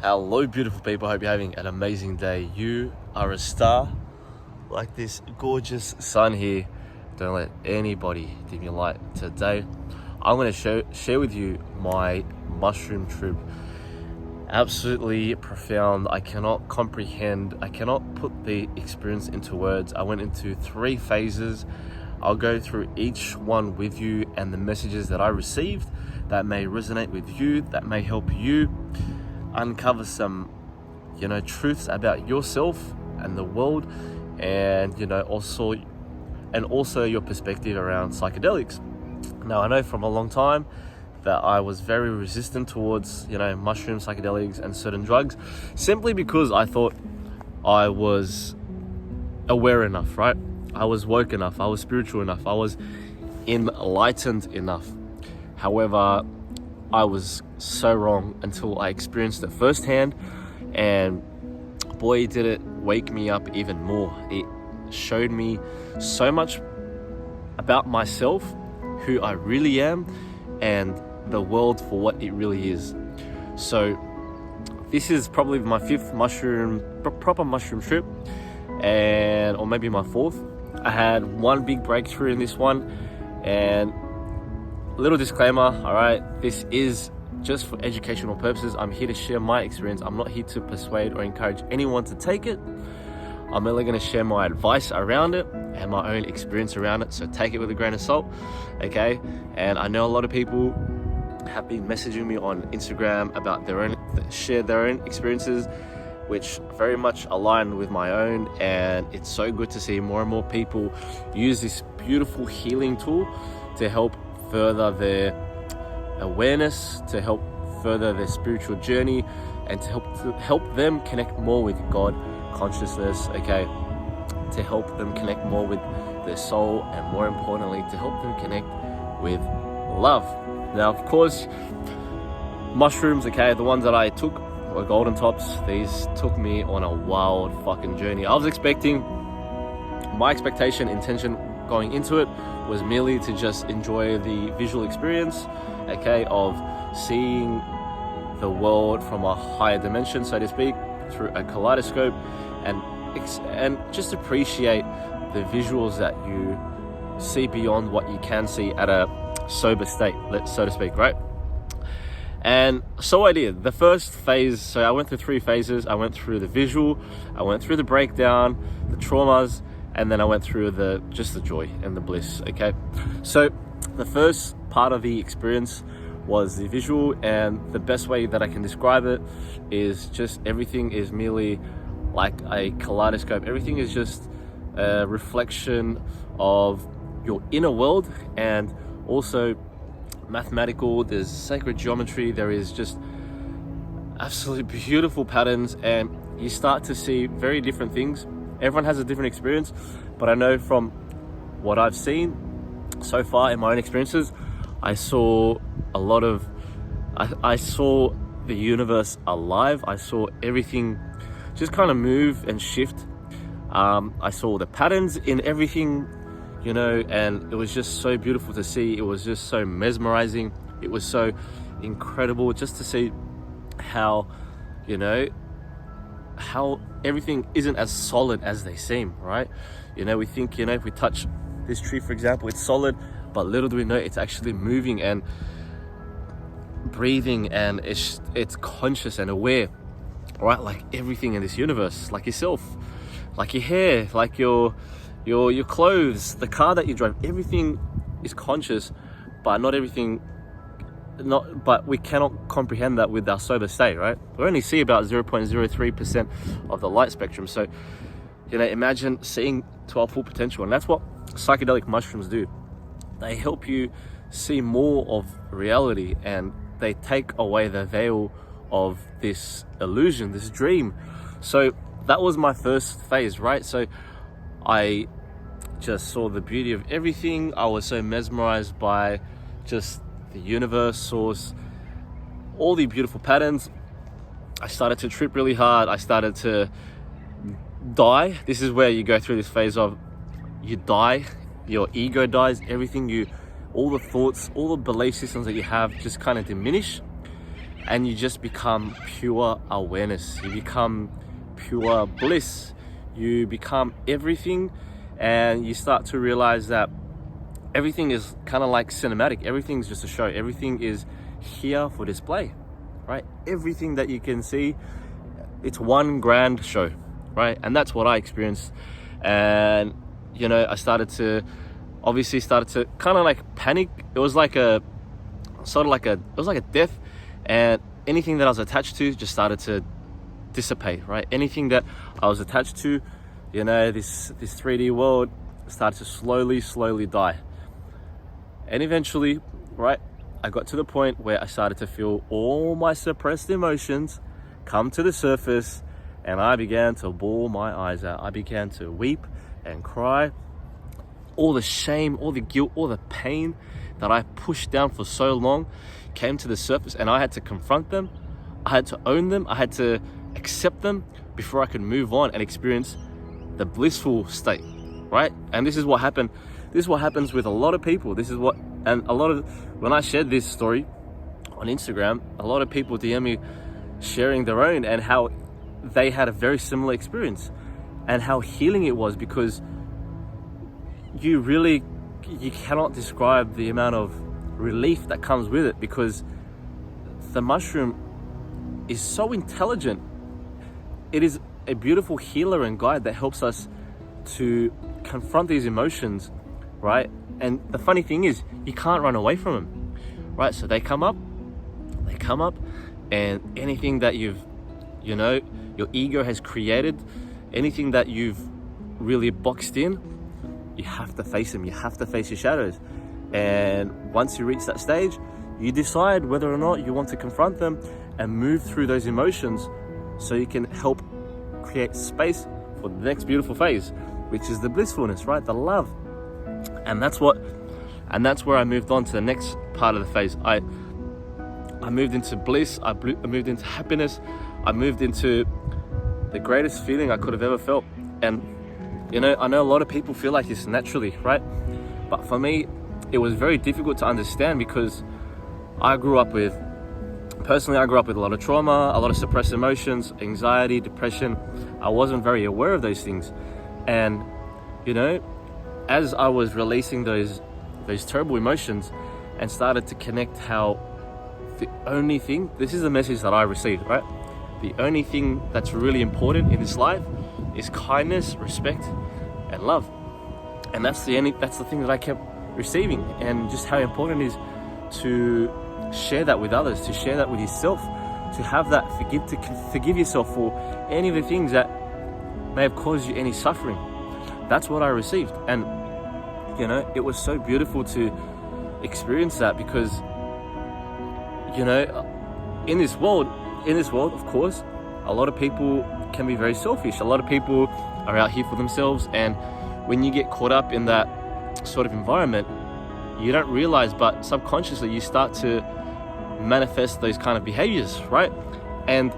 Hello, beautiful people. Hope you're having an amazing day. You are a star, like this gorgeous sun here. Don't let anybody dim your light. Today, I'm going to share with you my mushroom trip. Absolutely profound. I cannot comprehend. I cannot put the experience into words. I went into 3 phases. I'll go through each one with you and the messages that I received that may resonate with you, that may help you uncover some, truths about yourself and the world, and also your perspective around psychedelics. Now, I know from a long time that I was very resistant towards, mushroom, psychedelics, and certain drugs, simply because I thought I was aware enough, right? I was woke enough, I was spiritual enough, I was enlightened enough. However, I was so wrong until I experienced it firsthand, and boy, did it wake me up even more. It showed me so much about myself, who I really am, and the world for what it really is. So this is probably my 5th proper mushroom trip, or maybe my 4th. I had one big breakthrough in this one, and little disclaimer, all right, this is just for educational purposes. I'm here to share my experience. I'm not here to persuade or encourage anyone to take it. I'm only going to share my advice around it and my own experience around it, so take it with a grain of salt, okay? And I know a lot of people have been messaging me on Instagram about share their own experiences, which very much align with my own, and it's so good to see more and more people use this beautiful healing tool to help further their awareness, to help further their spiritual journey, and to help them connect more with God consciousness, okay? To help them connect more with their soul, and more importantly, to help them connect with love. Now, of course, mushrooms, okay, the ones that I took were golden tops. These took me on a wild fucking journey. My expectation, intention going into it was merely to just enjoy the visual experience, okay, of seeing the world from a higher dimension, so to speak, through a kaleidoscope, and just appreciate the visuals that you see beyond what you can see at a sober state, so to speak, right? And so I did. The first phase, so I went through 3 phases. I went through the visual, I went through the breakdown, the traumas, and then I went through the joy and the bliss, okay? So the first part of the experience was the visual, and the best way that I can describe it is just everything is merely like a kaleidoscope. Everything is just a reflection of your inner world, and also mathematical. There's sacred geometry. There is just absolutely beautiful patterns, and you start to see very different things. Everyone has a different experience, but I know from what I've seen so far in my own experiences, I saw I saw the universe alive. I saw everything just kind of move and shift. I saw the patterns in everything, and it was just so beautiful to see. It was just so mesmerizing. It was so incredible just to see how everything isn't as solid as they seem, right? We think, if we touch this tree, for example, it's solid, but little do we know it's actually moving and breathing, and it's conscious and aware, right? Like everything in this universe, like yourself, like your hair, like your clothes, the car that you drive, everything is conscious, but but we cannot comprehend that with our sober state, right? We only see about 0.03% of the light spectrum. So, imagine seeing to our full potential. And that's what psychedelic mushrooms do. They help you see more of reality, and they take away the veil of this illusion, this dream. So that was my first phase, right? So I just saw the beauty of everything. I was so mesmerized by just the universe, source, all the beautiful patterns. I started to trip really hard. I started to die. This is where you go through this phase of you die, your ego dies, everything all the thoughts, all the belief systems that you have just kind of diminish, and you just become pure awareness. You become pure bliss. You become everything, and you start to realize that everything is kind of like cinematic. Everything's just a show. Everything is here for display, right? Everything that you can see, it's one grand show, right? And that's what I experienced. And you know, I started to kind of like panic. It was like a death, and anything that I was attached to just started to dissipate, right? Anything that I was attached to, you know, this 3D world started to slowly die. And eventually, right, I got to the point where I started to feel all my suppressed emotions come to the surface, and I began to bawl my eyes out. I began to weep and cry. All the shame, all the guilt, all the pain that I pushed down for so long came to the surface, and I had to confront them. I had to own them. I had to accept them before I could move on and experience the blissful state, right? And this is what happened. This is what happens with a lot of people. When I shared this story on Instagram, a lot of people DM me sharing their own and how they had a very similar experience and how healing it was, because you cannot describe the amount of relief that comes with it, because the mushroom is so intelligent. It is a beautiful healer and guide that helps us to confront these emotions, right? And the funny thing is, you can't run away from them, right? So they come up, and anything that your ego has created, anything that you've really boxed in, you have to face them. You have to face your shadows. And once you reach that stage, you decide whether or not you want to confront them and move through those emotions so you can help create space for the next beautiful phase, which is the blissfulness, right? The love. And that's where I moved on to the next part of the phase. I moved into bliss. I moved into happiness. I moved into the greatest feeling I could have ever felt. And you know, I know a lot of people feel like this naturally, right? But for me, it was very difficult to understand, because I grew up with a lot of trauma, a lot of suppressed emotions, anxiety, depression. I wasn't very aware of those things. And, you know, as I was releasing those terrible emotions and started to connect how this is the message that I received, right? The only thing that's really important in this life is kindness, respect, and love. And that's the thing that I kept receiving, and just how important it is to share that with others, to share that with yourself, to have that forgive yourself for any of the things that may have caused you any suffering. That's what I received. And you know, it was so beautiful to experience that, because you know, in this world, of course, a lot of people can be very selfish. A lot of people are out here for themselves, and when you get caught up in that sort of environment, you don't realize, but subconsciously you start to manifest those kind of behaviors, right? And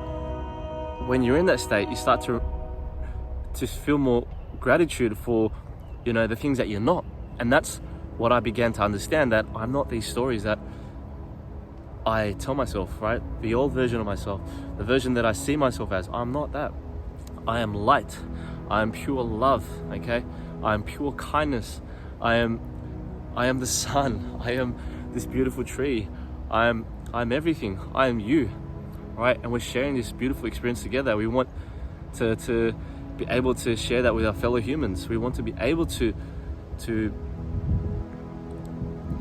when you're in that state, you start to feel more gratitude for, you know, the things that you're not. And that's what I began to understand, that I'm not these stories that I tell myself, right? The old version of myself, the version that I see myself as, I'm not that. I am light. I am pure love, okay? I am pure kindness. I am the sun. I am this beautiful tree. I'm everything. I am you, right? And we're sharing this beautiful experience together. We want to be able to share that with our fellow humans. We want to be able to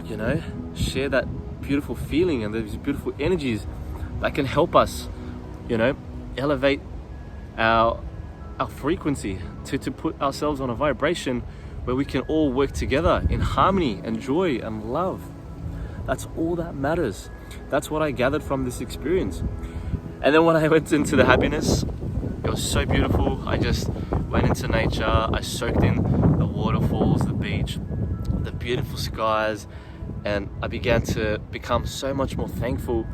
you know, share that beautiful feeling and these beautiful energies that can help us, you know, elevate our frequency, to put ourselves on a vibration where we can all work together in harmony and joy and love. That's all that matters. That's what I gathered from this experience. And then when I went into the happiness, it was so beautiful. I just went into nature. I soaked in the waterfalls, the beach, the beautiful skies, and I began to become so much more thankful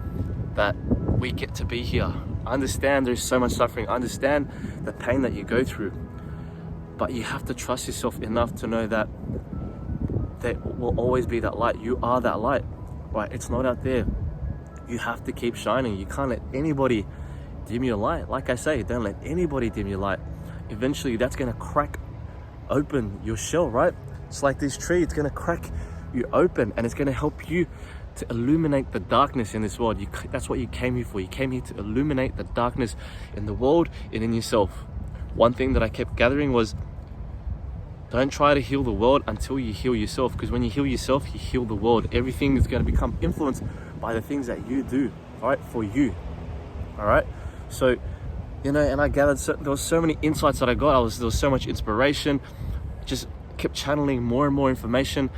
that we get to be here. I understand there's so much suffering. I understand the pain that you go through, but you have to trust yourself enough to know that there will always be that light. You are that light, right? It's not out there You have to keep shining. You can't let anybody dim your light. Like I say, don't let anybody dim your light. Eventually that's gonna crack open your shell, right? It's like this tree, it's gonna crack you open, and it's gonna help you to illuminate the darkness in this world. That's what you came here for. You came here to illuminate the darkness in the world and in yourself. One thing that I kept gathering was, don't try to heal the world until you heal yourself, because when you heal yourself, you heal the world. Everything is going to become influenced by the things that you do, all right, for you, all right? So, you know, and I gathered, there was so many insights that I got. There was so much inspiration, just kept channeling more and more information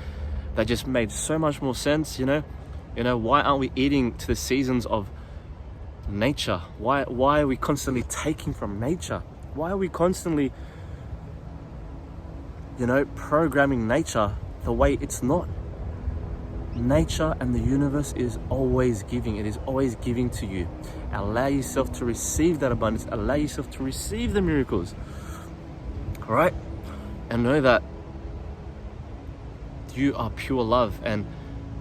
that just made so much more sense, you know? Why aren't we eating to the seasons of nature? Why are we constantly taking from nature? Why are we constantly, programming nature the way it's not? Nature and the universe is always giving. It is always giving to you. Allow yourself to receive that abundance. Allow yourself to receive the miracles. All right? And know that you are pure love, and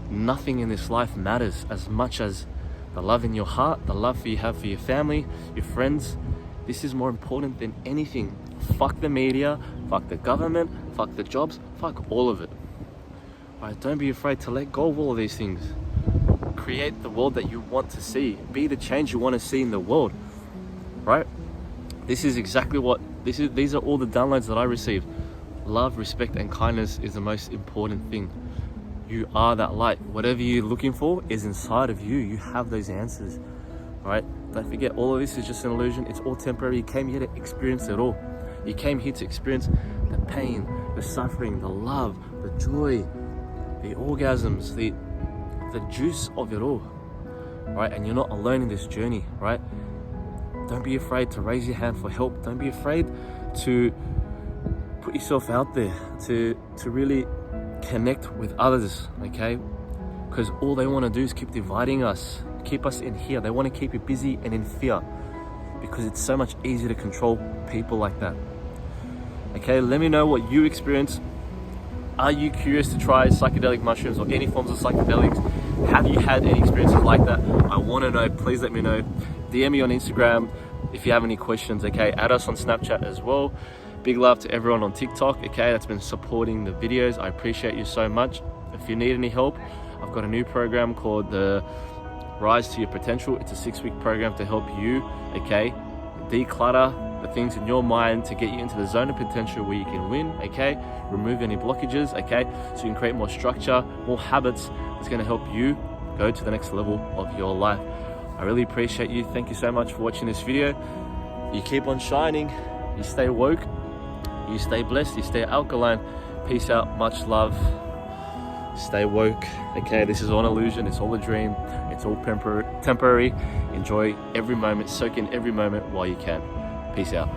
nothing in this life matters as much as the love in your heart, the love you have for your family, your friends. This is more important than anything. Fuck the media, fuck the government, fuck the jobs, fuck all of it. All right, don't be afraid to let go of all of these things. Create the world that you want to see. Be the change you want to see in the world, right? This is exactly what, these are all the downloads that I received. Love, respect, and kindness is the most important thing. You are that light. Whatever you're looking for is inside of you. You have those answers, right? Don't forget, all of this is just an illusion. It's all temporary. You came here to experience it all. You came here to experience the pain, the suffering, the love, the joy, the orgasms, the juice of it all, right? And you're not alone in this journey, right? Don't be afraid to raise your hand for help. Don't be afraid to put yourself out there, to really connect with others, okay? Because all they want to do is keep dividing us, keep us in here. They want to keep you busy and in fear, because it's so much easier to control people like that. Okay, let me know what you experience. Are you curious to try psychedelic mushrooms or any forms of psychedelics? Have you had any experiences like that? I want to know. Please let me know. DM me on Instagram if you have any questions, okay? Add us on Snapchat as well. Big love to everyone on TikTok, okay, that's been supporting the videos. I appreciate you so much. If you need any help, I've got a new program called the Rise to Your Potential. It's a 6-week program to help you, okay, declutter the things in your mind to get you into the zone of potential where you can win, okay? Remove any blockages, okay? So you can create more structure, more habits that's gonna help you go to the next level of your life. I really appreciate you. Thank you so much for watching this video. You keep on shining, you stay woke, you stay blessed, you stay alkaline. Peace out, much love. Stay woke, okay? This is all an illusion, it's all a dream, it's all temporary. Enjoy every moment, soak in every moment while you can. Peace out.